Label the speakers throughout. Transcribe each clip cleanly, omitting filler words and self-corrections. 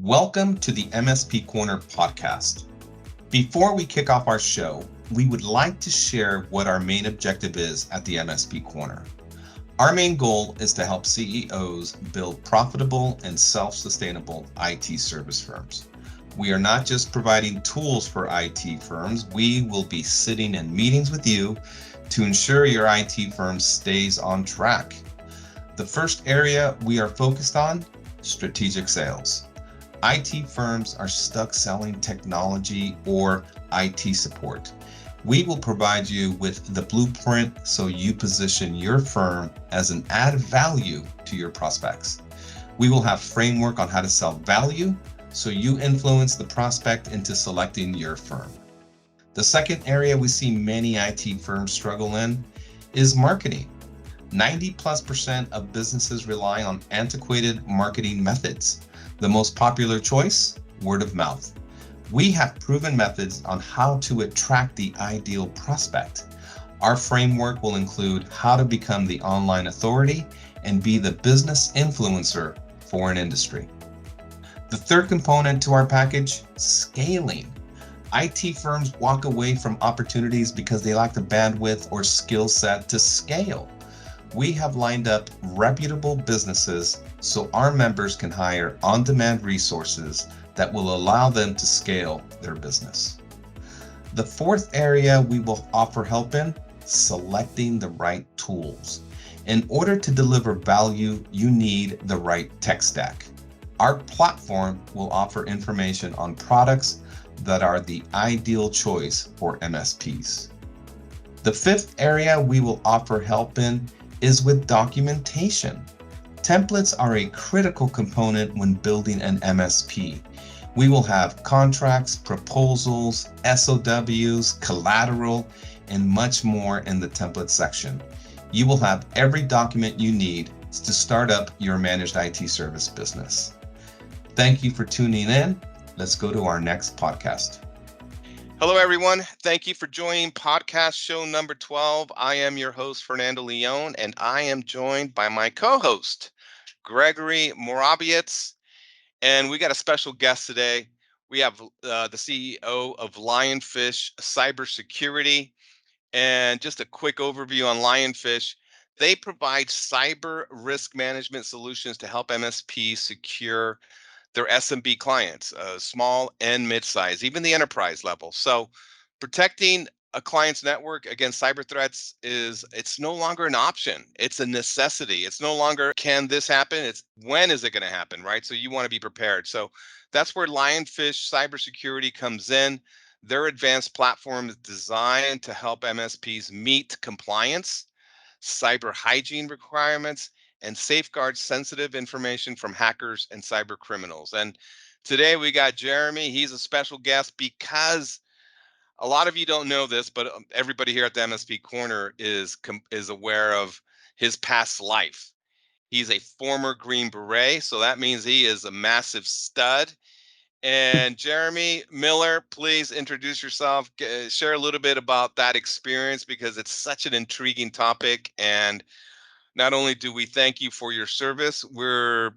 Speaker 1: Welcome to the MSP Corner podcast. Before we kick off our show, we would like to share what our main objective is at the MSP Corner. Our main goal is to help CEOs build profitable and self-sustainable IT service firms. We are not just providing tools for IT firms, we will be sitting in meetings with you to ensure your IT firm stays on track. The first area we are focused on, strategic sales. IT firms are stuck selling technology or IT support. We will provide you with the blueprint so you position your firm as an added value to your prospects. We will have framework on how to sell value so you influence the prospect into selecting your firm. The second area we see many IT firms struggle in is marketing. 90+% of businesses rely on antiquated marketing methods. The most popular choice, word of mouth. We have proven methods on how to attract the ideal prospect. Our framework will include how to become the online authority and be the business influencer for an industry. The third component to our package, scaling. IT firms walk away from opportunities because they lack the bandwidth or skill set to scale. We have lined up reputable businesses so our members can hire on-demand resources that will allow them to scale their business. The fourth area we will offer help in, selecting the right tools. In order to deliver value, you need the right tech stack. Our platform will offer information on products that are the ideal choice for MSPs. The fifth area we will offer help in is with documentation. Templates are a critical component when building an MSP. We will have contracts, proposals, SOWs, collateral, and much more in the template section. You will have every document you need to start up your managed IT service business. Thank you for tuning in. Let's go to our next podcast.
Speaker 2: Hello, everyone. Thank you for joining podcast show number 12. I am your host, Fernando Leon, and I am joined by my co-host, Gregory Morabietz. And we got a special guest today. We have the CEO of Lionfish Cybersecurity. And just a quick overview on Lionfish. They provide cyber risk management solutions to help MSPs secure their SMB clients, small and mid-size, even the enterprise level. So protecting a client's network against cyber threats it's no longer an option. It's a necessity. It's no longer, can this happen? It's when is it going to happen, right? So you want to be prepared. So that's where Lionfish Cybersecurity comes in. Their advanced platform is designed to help MSPs meet compliance, cyber hygiene requirements, and safeguard sensitive information from hackers and cyber criminals. And today we got Jeremy. He's a special guest because a lot of you don't know this, but everybody here at the MSP Corner is aware of his past life. He's a former Green Beret, so that means he is a massive stud. And Jeremy Miller, please introduce yourself, share a little bit about that experience because it's such an intriguing topic. And not only do we thank you for your service, we're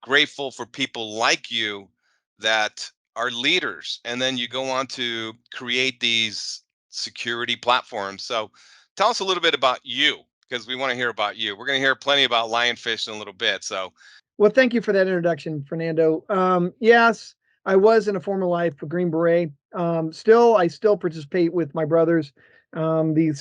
Speaker 2: grateful for people like you that are leaders. And then you go on to create these security platforms. So tell us a little bit about you because we want to hear about you. We're going to hear plenty about Lionfish in a little bit. So,
Speaker 3: well, thank you for that introduction, Fernando. Yes, I was in a former life a Green Beret. I still participate with my brothers, the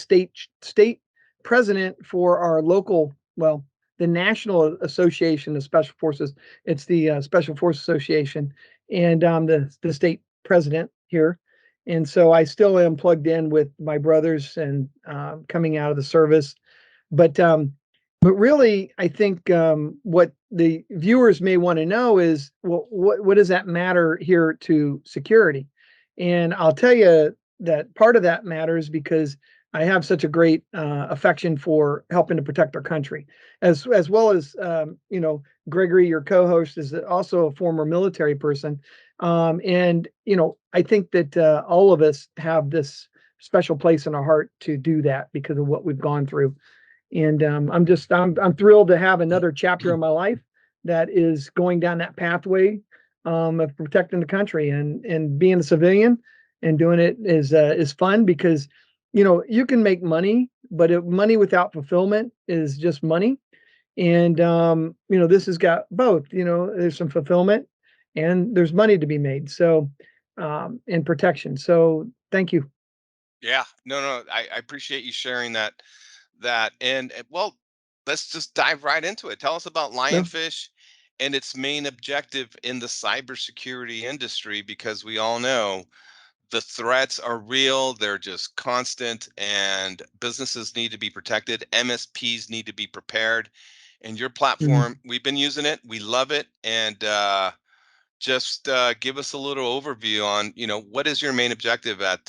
Speaker 3: state president for our local, the National Association of Special Forces. It's the Special Force Association, and the state president here. And so I still am plugged in with my brothers and coming out of the service. But really, I think what the viewers may want to know is, well, what does that matter here to security? And I'll tell you that part of that matters because I have such a great affection for helping to protect our country, as well as Gregory, your co-host, is also a former military person, and I think that all of us have this special place in our heart to do that because of what we've gone through, and I'm thrilled to have another chapter in my life that is going down that pathway of protecting the country, and being a civilian and doing it is fun because, you can make money, but money without fulfillment is just money. And, this has got both, there's some fulfillment and there's money to be made. So, and protection. So thank you.
Speaker 2: Yeah, no, I appreciate you sharing that. And well, let's just dive right into it. Tell us about
Speaker 3: Yeah.
Speaker 2: Lionfish and its main objective in the cybersecurity industry, because we all know the threats are real, they're just constant, and businesses need to be protected. MSPs need to be prepared. And your
Speaker 3: Mhm.
Speaker 2: platform, we've been using it, we love it. And just give us a little overview on, what is your main objective at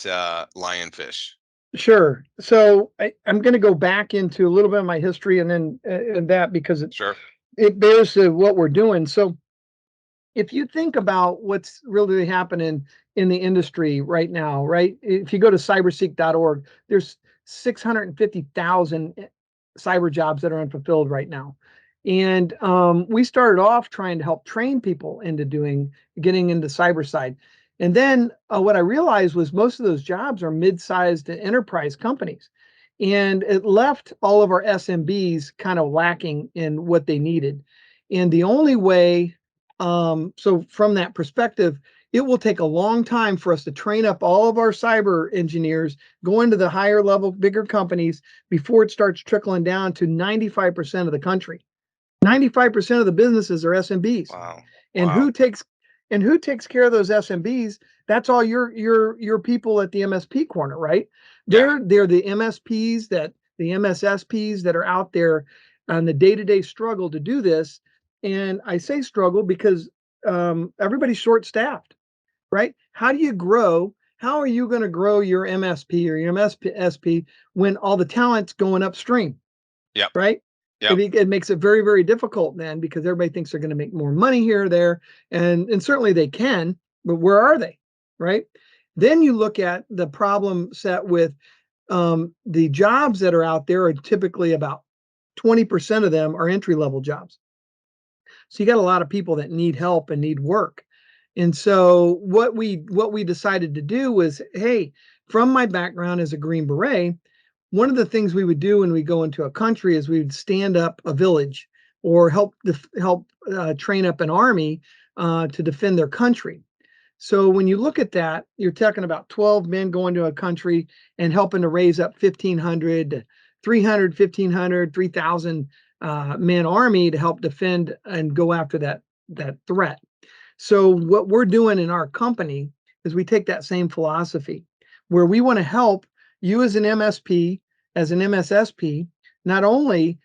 Speaker 2: Lionfish?
Speaker 3: Sure. So I'm going to go back into a little bit of my history and then and that because
Speaker 2: Sure.
Speaker 3: it bears to what we're doing. So if you think about what's really happening in the industry right now, right? If you go to cyberseek.org, there's 650,000 cyber jobs that are unfulfilled right now. And we started off trying to help train people into getting into cyber side. And then what I realized was most of those jobs are mid-sized enterprise companies. And it left all of our SMBs kind of lacking in what they needed. And the only way so from that perspective, it will take a long time for us to train up all of our cyber engineers, go into the higher level, bigger companies before it starts trickling down to 95% of the country. 95% of the businesses are SMBs.
Speaker 2: Wow.
Speaker 3: And
Speaker 2: Wow.
Speaker 3: who takes care of those SMBs? That's all your people at the MSP corner, right?
Speaker 2: Yeah.
Speaker 3: They're the MSPs the MSSPs that are out there on the day-to-day struggle to do this. And I say struggle because everybody's short-staffed, right? How do you grow? How are you going to grow your MSP or your MSSP when all the talent's going upstream?
Speaker 2: Yep.
Speaker 3: Right?
Speaker 2: Yep.
Speaker 3: It makes it very, very difficult then because everybody thinks they're going to make more money here or there. And certainly they can, but where are they? Right? Then you look at the problem set with the jobs that are out there are typically about 20% of them are entry level jobs. So you got a lot of people that need help and need work. And so what we decided to do was, hey, from my background as a Green Beret, one of the things we would do when we go into a country is we would stand up a village or help train up an army to defend their country. So when you look at that, you're talking about 12 men going to a country and helping to raise up 1,500 300, 1,500, 3,000 man army to help defend and go after that threat. So what we're doing in our company is we take that same philosophy where we want to help you as an MSP, as an MSSP, not only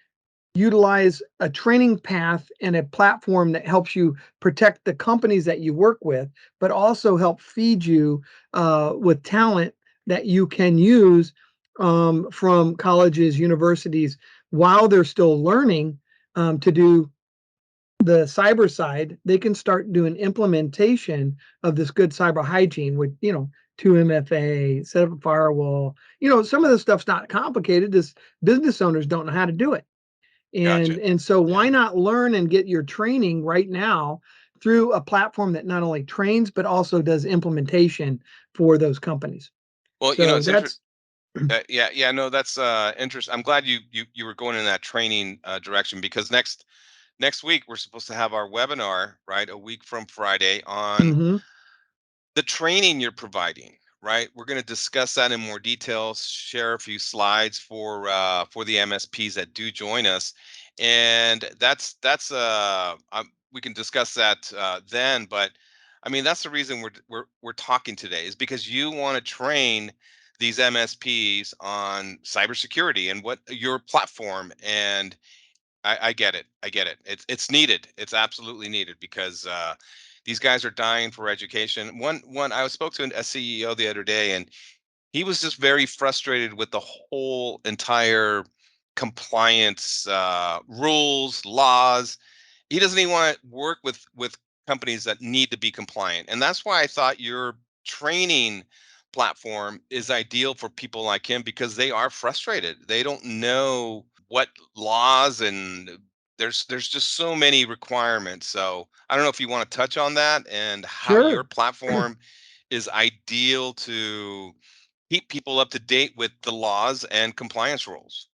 Speaker 3: utilize a training path and a platform that helps you protect the companies that you work with, but also help feed you with talent that you can use from colleges, universities, while they're still learning to do the cyber side. They can start doing implementation of this good cyber hygiene with, 2MFA, set up a firewall. Some of the stuff's not complicated. This business owners don't know how to do it.
Speaker 2: Gotcha.
Speaker 3: And so why
Speaker 2: Yeah.
Speaker 3: not learn and get your training right now through a platform that not only trains but also does implementation for those companies.
Speaker 2: Well,
Speaker 3: So
Speaker 2: it's interesting.
Speaker 3: that's
Speaker 2: Yeah, no, that's interesting. I'm glad you were going in that training direction, because next week we're supposed to have our webinar, right? A week from Friday, on
Speaker 3: mhm,
Speaker 2: the training you're providing, right? We're going to discuss that in more detail, share a few slides for the MSPs that do join us, and we can discuss that then. But I mean, that's the reason we're talking today, is because you want to train these MSPs on cybersecurity and what your platform. And I get it. I get it. It's needed. It's absolutely needed, because these guys are dying for education. I spoke to a CEO the other day, and he was just very frustrated with the whole entire compliance rules, laws. He doesn't even want to work with companies that need to be compliant, and that's why I thought your training platform is ideal for people like him, because they are frustrated. They don't know what laws and there's just so many requirements. So I don't know if you want to touch on that and how your
Speaker 3: Sure.
Speaker 2: platform is ideal to keep people up to date with the laws and compliance rules.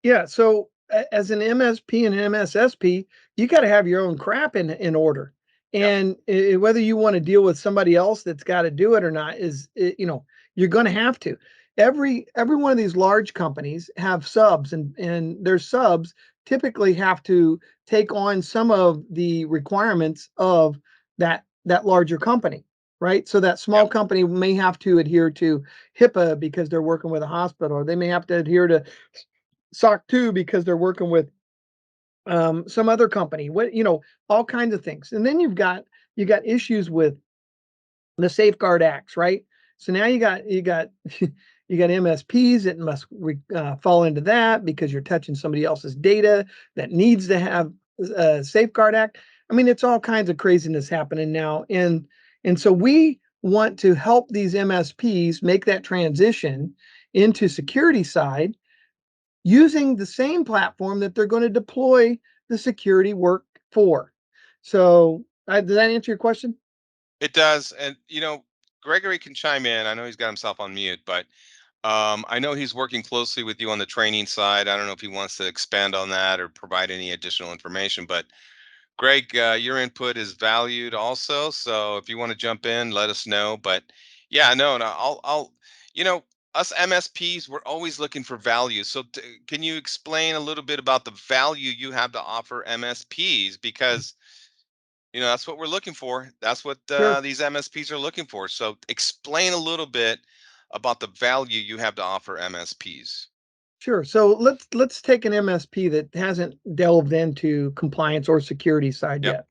Speaker 3: Yeah, so as an MSP and MSSP, you got to have your own crap in order.
Speaker 2: Yep.
Speaker 3: And whether you want to deal with somebody else that's got to do it or not you're going to have to. Every one of these large companies have subs, and their subs typically have to take on some of the requirements of that larger company, right? So that small
Speaker 2: Yep.
Speaker 3: company may have to adhere to HIPAA because they're working with a hospital, or they may have to adhere to SOC 2 because they're working with some other company. All kinds of things. And then you got issues with the Safeguard Acts, right? So now you got you got MSPs that must fall into that because you're touching somebody else's data that needs to have a Safeguard Act. I mean, it's all kinds of craziness happening now, and so we want to help these MSPs make that transition into security side using the same platform that they're going to deploy the security work for. So, does that answer your question?
Speaker 2: It does. And Gregory can chime in. I know he's got himself on mute, but I know he's working closely with you on the training side. I don't know if he wants to expand on that or provide any additional information, but Greg, your input is valued also. So if you want to jump in, let us know. But yeah, no, you know, us MSPs, we're always looking for value. So can you explain a little bit about the value you have to offer MSPs? Because that's what we're looking for. That's what
Speaker 3: Sure.
Speaker 2: these MSPs are looking for. So explain a little bit about the value you have to offer MSPs.
Speaker 3: Sure. So let's take an MSP that hasn't delved into compliance or security side
Speaker 2: Yep.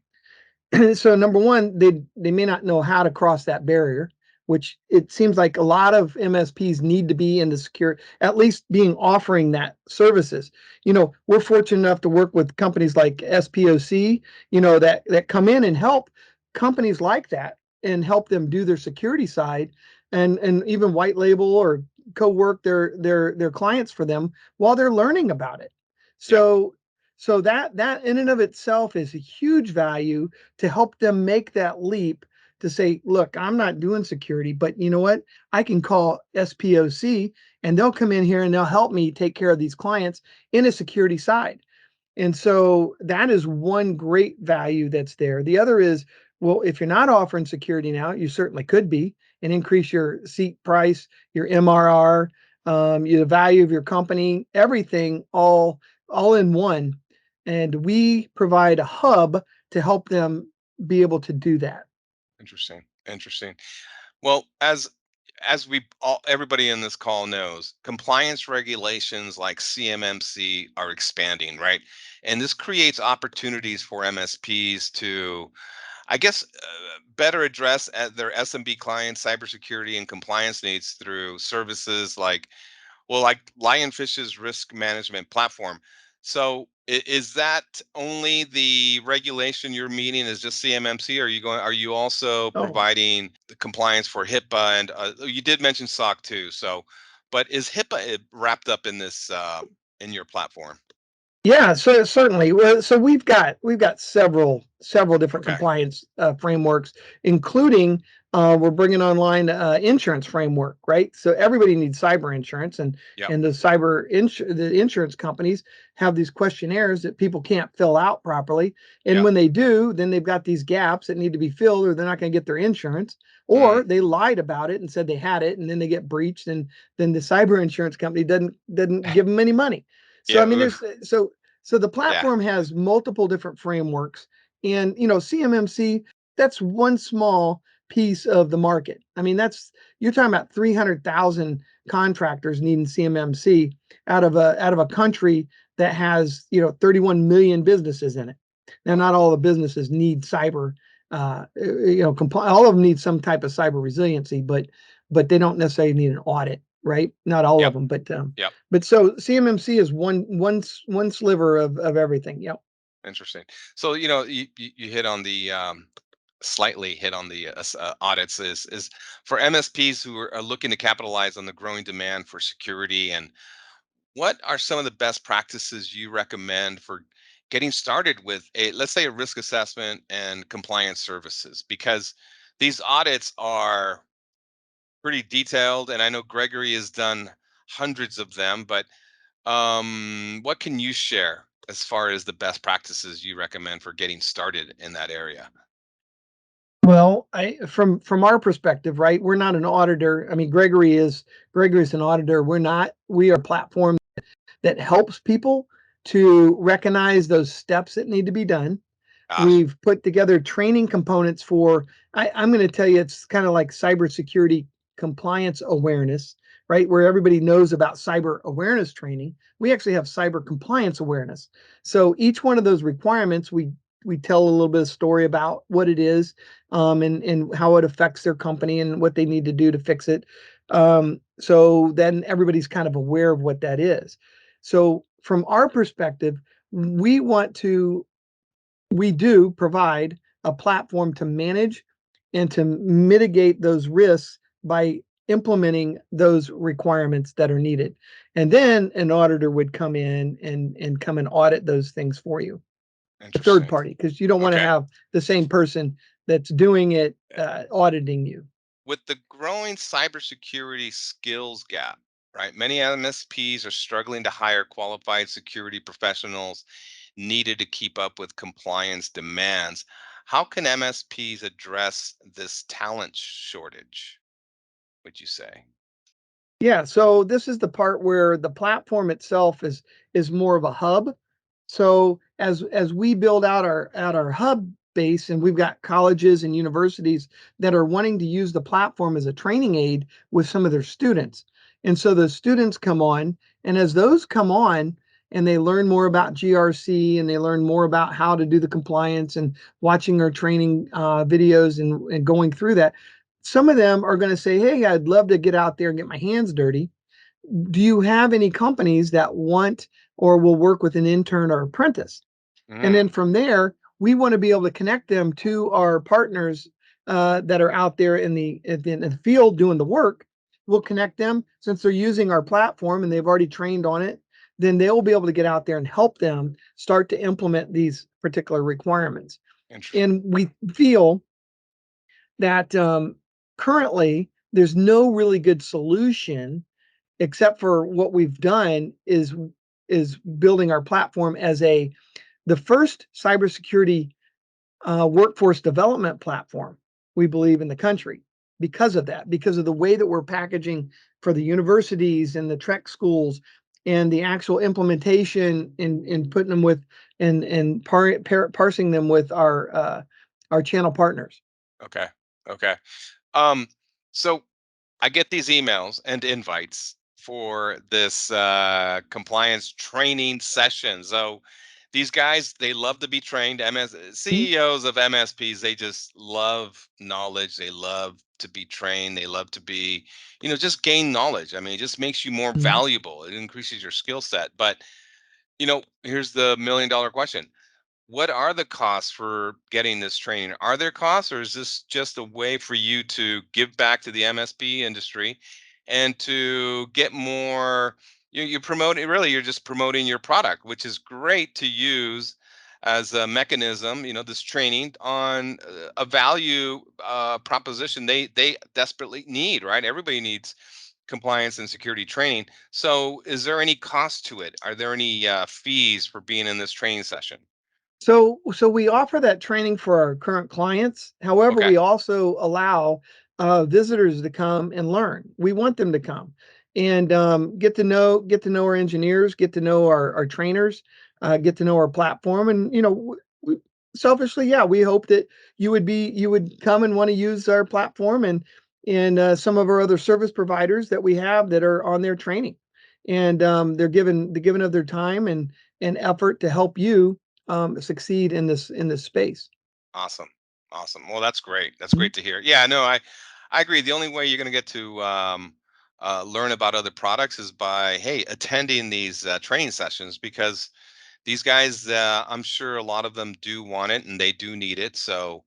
Speaker 3: yet. So number one, they may not know how to cross that barrier, which it seems like a lot of MSPs need to be in the secure, at least being offering that services. We're fortunate enough to work with companies like SPOC, that come in and help companies like that and help them do their security side, and even white label or co-work their clients for them while they're learning about it.
Speaker 2: Yep.
Speaker 3: So that in and of itself is a huge value to help them make that leap to say, look, I'm not doing security, but you know what? I can call SPOC and they'll come in here and they'll help me take care of these clients in a security side. And so that is one great value that's there. The other is, well, if you're not offering security now, you certainly could be, and increase your seat price, your MRR, the value of your company, everything all in one. And we provide a hub to help them be able to do that.
Speaker 2: Interesting. Interesting. Well, as we all everybody in this call knows, compliance regulations like CMMC are expanding, right? And this creates opportunities for MSPs to, I guess, better address their SMB clients' cybersecurity and compliance needs through services like Lionfish's risk management platform. So is that only the regulation you're meeting is just CMMC? Are you also
Speaker 3: Oh,
Speaker 2: providing the compliance for HIPAA and you did mention SOC too. So, but is HIPAA wrapped up in this in your platform?
Speaker 3: yeah, so certainly. Well, so we've got several different
Speaker 2: Okay.
Speaker 3: compliance frameworks, including we're bringing online insurance framework, right? So everybody needs cyber insurance, and
Speaker 2: Yep.
Speaker 3: and the insurance companies have these questionnaires that people can't fill out properly, and
Speaker 2: Yep.
Speaker 3: when they do, then they've got these gaps that need to be filled, or they're not going to get their insurance,
Speaker 2: Mm,
Speaker 3: or they lied about it and said they had it, and then they get breached, and then the cyber insurance company doesn't give them any money. So
Speaker 2: yeah.
Speaker 3: I mean, so the
Speaker 2: Yeah.
Speaker 3: platform has multiple different frameworks, and CMMC, that's one small piece of the market. I mean, that's you're talking about 300,000 contractors needing CMMC out of a country that has 31 million businesses in it. Now, not
Speaker 2: Wow.
Speaker 3: all the businesses need cyber, all of them need some type of cyber resiliency, but they don't necessarily need an audit, right? Not all of
Speaker 2: Yep.
Speaker 3: them, but
Speaker 2: Yep.
Speaker 3: so CMMC is one sliver of everything. Yep.
Speaker 2: Interesting. So you hit on the slightly hit on the audits is for MSPs who are looking to capitalize on the growing demand for security, and what are some of the best practices you recommend for getting started with a, let's say, a risk assessment and compliance services, because these audits are pretty detailed, and I know Gregory has done hundreds of them. But what can you share as far as the best practices you recommend for getting started in that area?
Speaker 3: Well, I from our perspective, right? We're not an auditor. I mean, Gregory's an auditor. We're not. We are a platform that helps people to recognize those steps that need to be done.
Speaker 2: Ah,
Speaker 3: We've put together training components for, I'm going to tell you, it's kind of like cybersecurity compliance awareness, right? Where everybody knows about cyber awareness training. We actually have cyber compliance awareness. So each one of those requirements, we tell a little bit of story about what it is, and how it affects their company and what they need to do to fix it. So then everybody's kind of aware of what that is. So from our perspective, we want to we do provide a platform to manage and to mitigate those risks by implementing those requirements that are needed. And then an auditor would come in and come and audit those things for you, a third
Speaker 2: interesting.
Speaker 3: party, because you don't want to
Speaker 2: Okay.
Speaker 3: have the same person that's doing it auditing you.
Speaker 2: With the growing cybersecurity skills gap, right? Many MSPs are struggling to hire qualified security professionals needed to keep up with compliance demands. How can MSPs address this talent shortage, would you say?
Speaker 3: Yeah, so this is the part where the platform itself is more of a hub. So as we build out our hub base, and we've got colleges and universities that are wanting to use the platform as a training aid with some of their students. And so the students come on, and as those come on and they learn more about GRC and they learn more about how to do the compliance and watching our training videos and going through that, some of them are going to say, hey, I'd love to get out there and get my hands dirty. Do you have any companies that want or will work with an intern or apprentice? And then
Speaker 2: Mm,
Speaker 3: from there, we want to be able to connect them to our partners that are out there in the field doing the work. We'll connect them since they're using our platform and they've already trained on it. Then they will be able to get out there and help them start to implement these particular requirements.
Speaker 2: interesting.
Speaker 3: And we feel that currently there's no really good solution except for what we've done is building our platform as the first cybersecurity workforce development platform, we believe, in the country, because of that, because of the way that we're packaging for the universities and the Trek schools and the actual implementation and putting them with and parsing them with our channel partners.
Speaker 2: Okay. Okay. Um, so I get these emails and invites for this compliance training session. So these guys, they love to be trained.
Speaker 3: Mhm.
Speaker 2: CEOs of MSPs, they just love knowledge. They love to be trained. They love to be, just gain knowledge. I mean, it just makes you more
Speaker 3: Mhm.
Speaker 2: valuable. It increases your skill set. But, here's the $1 million question. What are the costs for getting this training? Are there costs, or is this just a way for you to give back to the MSP industry and to get more? You promote it, really, you're just promoting your product, which is great to use as a mechanism, this training on a value proposition they desperately need, right? Everybody needs compliance and security training. So, is there any cost to it? Are there any fees for being in this training session?
Speaker 3: So we offer that training for our current clients. However,
Speaker 2: Okay.
Speaker 3: we also allow visitors to come and learn. We want them to come and get to know our engineers, get to know our trainers, get to know our platform, and selfishly, yeah, we hope that you would come and want to use our platform and some of our other service providers that we have that are on their training, and they're given of their time and effort to help you succeed in this space.
Speaker 2: Awesome. Awesome. Well, that's great. That's
Speaker 3: Mhm.
Speaker 2: great to hear. Yeah, no, I agree. The only way you're going to get to learn about other products is by, hey, attending these training sessions, because these guys, I'm sure a lot of them do want it and they do need it. So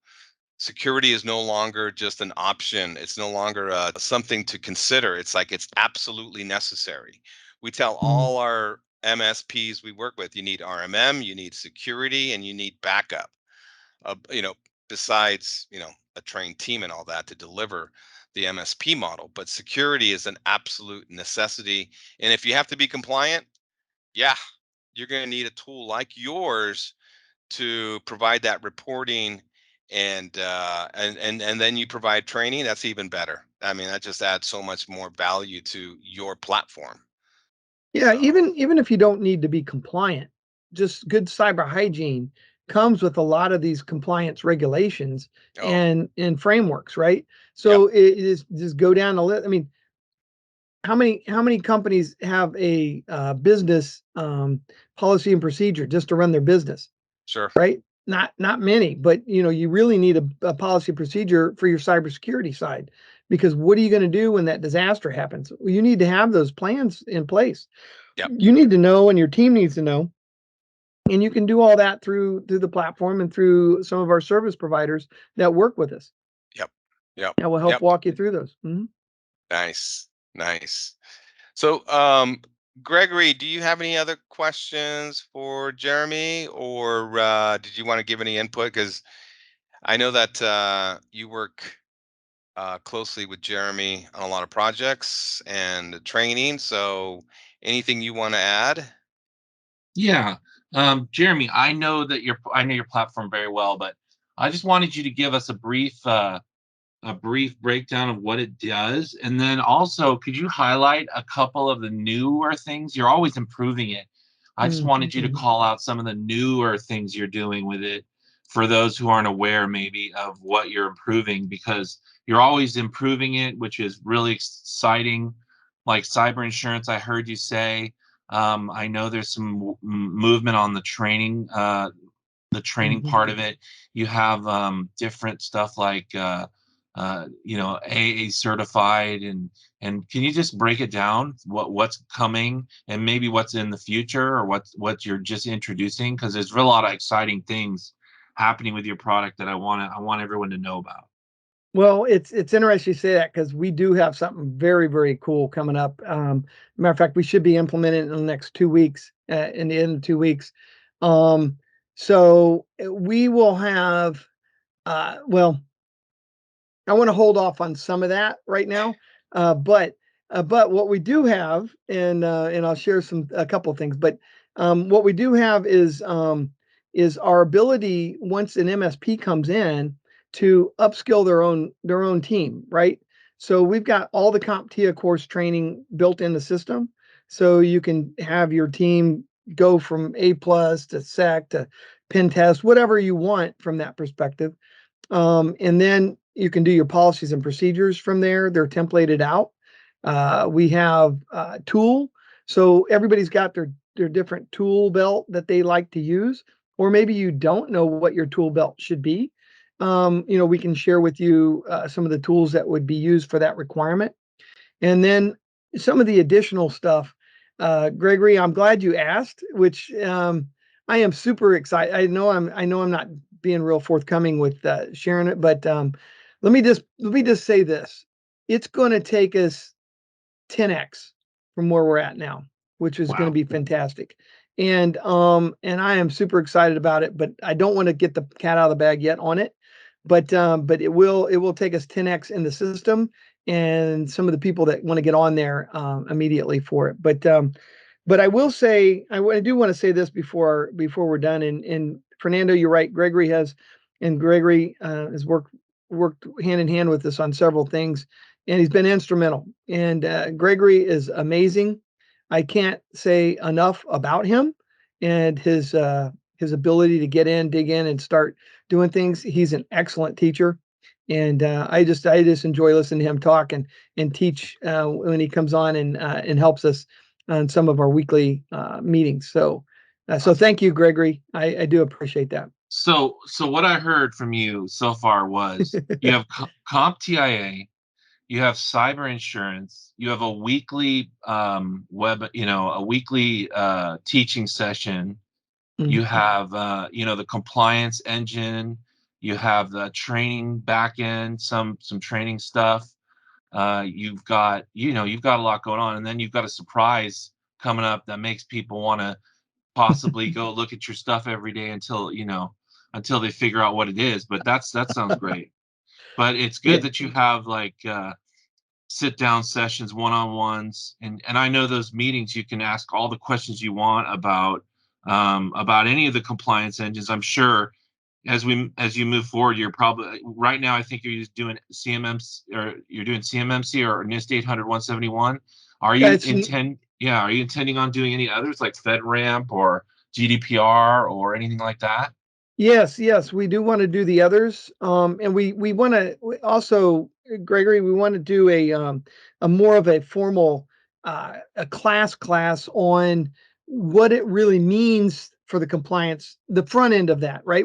Speaker 2: security is no longer just an option. It's no longer something to consider. It's like it's absolutely necessary. We tell
Speaker 3: Mhm.
Speaker 2: all our MSPs we work with. You need RMM, you need security, and you need backup. You know, besides, a trained team and all that to deliver the MSP model, but security is an absolute necessity. And if you have to be compliant, yeah, you're going to need a tool like yours to provide that reporting, and then you provide training. That's even better. I mean, that just adds so much more value to your platform.
Speaker 3: Yeah,
Speaker 2: So,
Speaker 3: even if you don't need to be compliant, just good cyber hygiene comes with a lot of these compliance regulations
Speaker 2: oh,
Speaker 3: and frameworks, right?
Speaker 2: yep,
Speaker 3: So it is just go down the list. I mean, how many companies have a business policy and procedure just to run their business,
Speaker 2: sure,
Speaker 3: right? Not many, but you really need a policy procedure for your cybersecurity side, because what are you going to do when that disaster happens? Well, you need to have those plans in place.
Speaker 2: yep,
Speaker 3: You need to know, and your team needs to know, and you can do all that through the platform and through some of our service providers that work with us.
Speaker 2: yep, yep,
Speaker 3: That will help
Speaker 2: yep.
Speaker 3: walk you through those. Mhm.
Speaker 2: Nice, nice. So, Gregory, do you have any other questions for Jeremy, or did you want to give any input? Because I know that you work closely with Jeremy on a lot of projects and training. So, anything you want to add?
Speaker 4: Yeah. Jeremy, I know your platform very well, but I just wanted you to give us a brief breakdown of what it does. And then also, could you highlight a couple of the newer things? You're always improving it. I just wanted you to
Speaker 3: Mhm.
Speaker 4: call out some of the newer things you're doing with it for those who aren't aware maybe of what you're improving, because you're always improving it, which is really exciting. Like cyber insurance, I heard you say. I know there's some movement on the training
Speaker 3: Mhm.
Speaker 4: part of it. You have different stuff like AA certified, and can you just break it down what's coming and maybe what's in the future, or what you're just introducing, because there's a lot of exciting things happening with your product that I want everyone to know about.
Speaker 3: Well, it's interesting you say that, because we do have something very, very cool coming up. Matter of fact, we should be implementing it in the next 2 weeks, in the end of 2 weeks. So we will have, well, I want to hold off on some of that right now, uh, but but what we do have, and I'll share a couple of things. But what we do have is our ability, once an MSP comes in, to upskill their own team, right? So we've got all the CompTIA course training built in the system, so you can have your team go from A plus to SEC to pen test, whatever you want from that perspective. And then you can do your policies and procedures from there. They're templated out. We have tool. So everybody's got their different tool belt that they like to use, or maybe you don't know what your tool belt should be. We can share with you some of the tools that would be used for that requirement. And then some of the additional stuff, Gregory, I'm glad you asked, which I am super excited. I know I'm not being real forthcoming with sharing it, but let me just say this. It's going to take us 10x from where we're at now, which is going to
Speaker 4: Wow.
Speaker 3: be fantastic. And I am super excited about it, but I don't want to get the cat out of the bag yet on it. But it will take us 10x in the system, and some of the people that want to get on there immediately for it. But I will say, I do want to say this before we're done. And Fernando, you're right. Gregory has worked hand in hand with us on several things, and he's been instrumental. And Gregory is amazing. I can't say enough about him and his ability to get in, dig in, and start doing things. He's an excellent teacher, and I just enjoy listening to him talk and teach when he comes on and helps us on some of our weekly meetings. So
Speaker 4: Awesome.
Speaker 3: thank you, Gregory. I do appreciate that.
Speaker 4: So what I heard from you so far was you have CompTIA, you have cyber insurance, you have a weekly a weekly teaching session. You
Speaker 3: Mhm.
Speaker 4: have the compliance engine, you have the training back end, some training stuff. You've got a lot going on, and then you've got a surprise coming up that makes people want to possibly go look at your stuff every day until they figure out what it is. But that sounds great. But it's good
Speaker 3: Yeah.
Speaker 4: that you have like sit down sessions, one-on-ones, and I know those meetings you can ask all the questions you want about any of the compliance engines. I'm sure as you move forward, you're probably right now, I think you're just doing CMMC, or you're doing CMMC or NIST 800-171. Are you intending on doing any others like FedRAMP or GDPR or anything like that?
Speaker 3: Yes, we do want to do the others. And we want to also, Gregory, we want to do a more of a formal a class on what it really means for the compliance, the front end of that, right?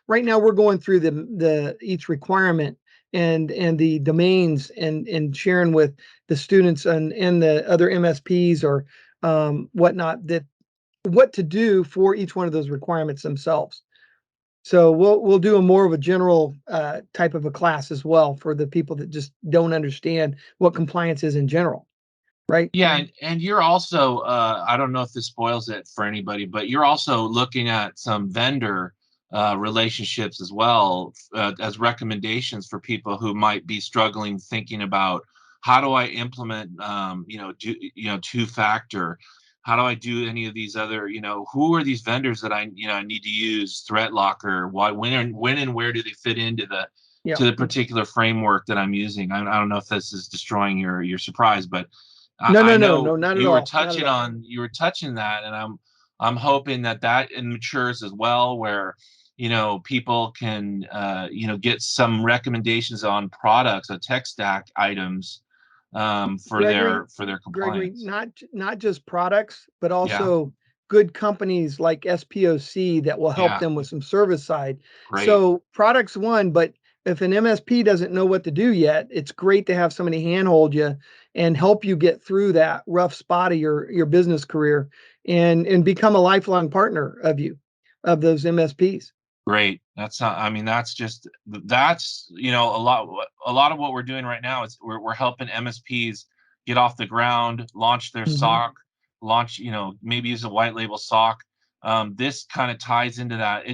Speaker 3: Right now we're going through the each requirement and the domains and sharing with the students and the other MSPs or whatnot, that what to do for each one of those requirements themselves. So we'll do a more of a general type of a class as well for the people that just don't understand what compliance is in general, right?
Speaker 4: Yeah, and you're also I don't know if this spoils it for anybody, but you're also looking at some vendor relationships as well, as recommendations for people who might be struggling, thinking about how do I implement two-factor, how do I do any of these other, who are these vendors that I need to use, Threat Locker, when and where do they fit into the
Speaker 3: Yeah.
Speaker 4: to the particular framework that I'm using. I don't know if this is destroying your surprise, but
Speaker 3: No,
Speaker 4: I know
Speaker 3: not at
Speaker 4: you were
Speaker 3: all. Not at all.
Speaker 4: touching that, and I'm hoping that matures as well, where people can get some recommendations on products, tech stack items, for
Speaker 3: Gregory,
Speaker 4: their
Speaker 3: Gregory,
Speaker 4: compliance.
Speaker 3: not just products, but
Speaker 4: Yeah,
Speaker 3: also good companies like SPOC that will help
Speaker 4: yeah,
Speaker 3: them with some service side.
Speaker 4: great,
Speaker 3: So products one, but if an MSP doesn't know what to do yet, it's great to have somebody handhold you and help you get through that rough spot of your business career and become a lifelong partner of those MSPs.
Speaker 4: great. That's not, I mean, that's a lot of what we're doing right now is we're helping MSPs get off the ground, launch their SOC, launch, maybe use a white label SOC. This kind of ties into that.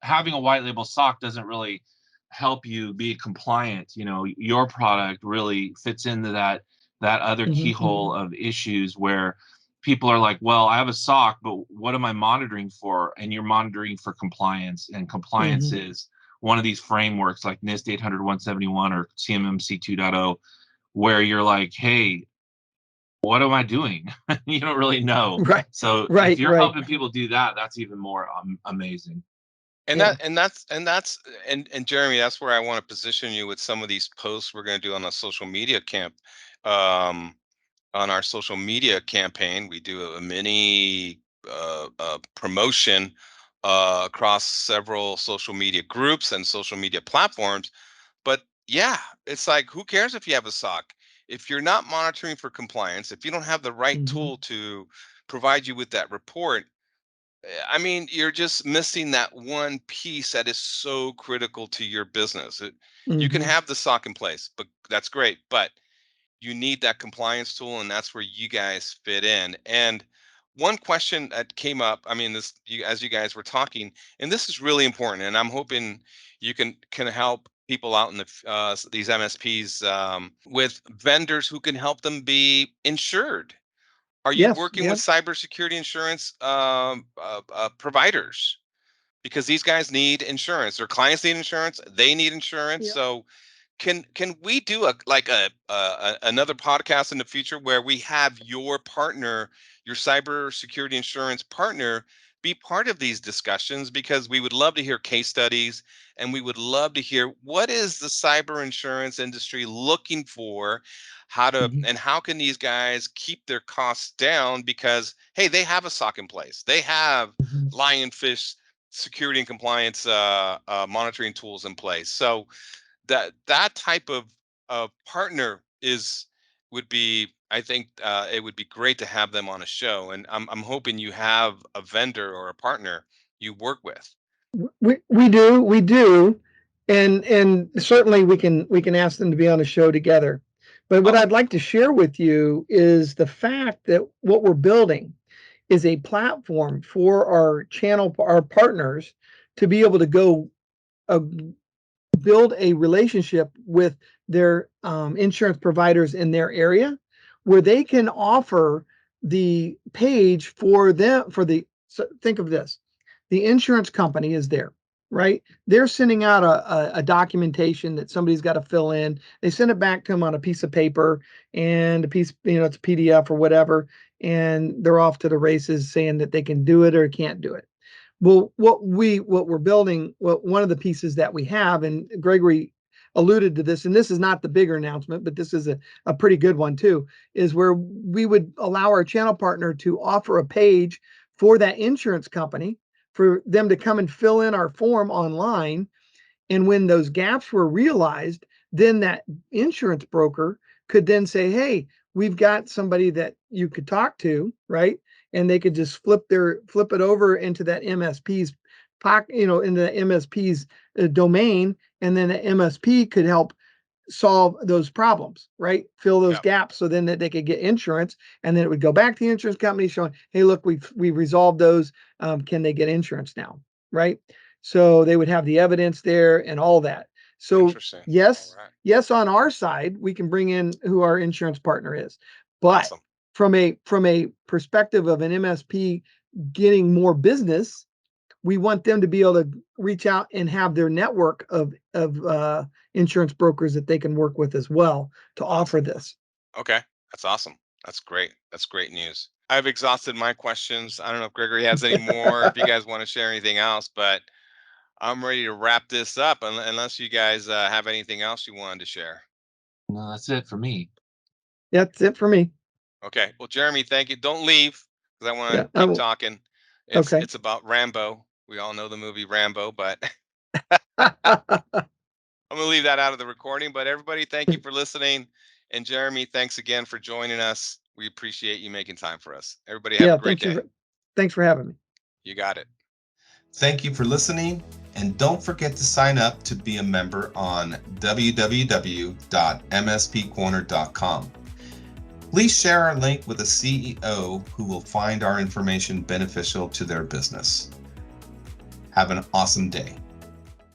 Speaker 4: Having a white label SOC doesn't really help you be compliant. Your product really fits into that other keyhole of issues where people are like, well, I have a SOC, but what am I monitoring for? And you're monitoring for compliance, and compliance is one of these frameworks like NIST 800-171 or CMMC 2.0, where you're like, hey, what am I doing? You don't really know.
Speaker 3: Right.
Speaker 4: So if
Speaker 3: Right.
Speaker 4: you're
Speaker 3: Right.
Speaker 4: helping people do that, that's even more amazing.
Speaker 2: And
Speaker 3: Yeah.
Speaker 2: and Jeremy, that's where I want to position you with some of these posts we're going to do on a social media um, on our social media campaign. We do a mini promotion across several social media groups and social media platforms. But yeah, it's like, who cares if you have a SOC? If you're not monitoring for compliance, if you don't have the right tool to provide you with that report, I mean, you're just missing that one piece that is so critical to your business. You can have the SOC in place, but that's great. But you need that compliance tool, and that's where you guys fit in. And one question that came up, I mean, as you guys were talking, and this is really important, and I'm hoping you can help people out in these MSPs with vendors who can help them be insured. Are you
Speaker 3: Yes.
Speaker 2: working with
Speaker 3: Yeah.
Speaker 2: cybersecurity insurance providers? Because these guys need insurance. Their clients need insurance. They need insurance.
Speaker 3: Yeah.
Speaker 2: So can we do another podcast in the future where we have your partner, your cybersecurity insurance partner, be part of these discussions? Because we would love to hear case studies, and we would love to hear what is the cyber insurance industry looking for, how can these guys keep their costs down, because hey, they have a SOC in place, they have Lionfish security and compliance monitoring tools in place. So that type of partner would be, I think it would be great to have them on a show, and I'm hoping you have a vendor or a partner you work with.
Speaker 3: We do, and certainly we can ask them to be on a show together. But what
Speaker 2: Oh,
Speaker 3: I'd like to share with you is the fact that what we're building. is a platform for our partners to be able to go build a relationship with their insurance providers in their area, where they can offer the page for them so think of this. The insurance company is there, right? They're sending out a documentation that somebody's got to fill in. They send it back to them on a piece of paper and a piece, it's a PDF or whatever, and they're off to the races saying that they can do it or can't do it. Well, what we're building, one of the pieces that we have, and Gregory alluded to this, and this is not the bigger announcement, but this is a pretty good one too, is where we would allow our channel partner to offer a page for that insurance company for them to come and fill in our form online. And when those gaps were realized, then that insurance broker could then say, hey, we've got somebody that you could talk to, right? And they could just flip it over into that MSP's pocket, into the MSP's domain, and then the MSP could help solve those problems, right? Fill those gaps so then that they could get insurance, and then it would go back to the insurance company showing, hey, look, we've resolved those. Can they get insurance now, right? So they would have the evidence there and all that. So yes, on our side, we can bring in who our insurance partner is, but
Speaker 2: Awesome.
Speaker 3: from a perspective of an MSP getting more business, we want them to be able to reach out and have their network of insurance brokers that they can work with as well to offer this.
Speaker 2: Okay, that's awesome. That's great. That's great news. I've exhausted my questions. I don't know if Gregory has any more, if you guys want to share anything else, but I'm ready to wrap this up unless you guys have anything else you wanted to share.
Speaker 4: No, that's it for me.
Speaker 3: That's it for me.
Speaker 2: Okay. Well, Jeremy, thank you. Don't leave because I want to
Speaker 3: Yeah,
Speaker 2: keep talking.
Speaker 3: Okay.
Speaker 2: It's about Rambo. We all know the movie Rambo, but I'm going to leave that out of the recording. But everybody, thank you for listening. And Jeremy, thanks again for joining us. We appreciate you making time for us. Everybody have a great day.
Speaker 3: Thanks for having me.
Speaker 2: You got it.
Speaker 1: Thank you for listening, and don't forget to sign up to be a member on www.mspcorner.com. Please share our link with a CEO who will find our information beneficial to their business. Have an awesome day.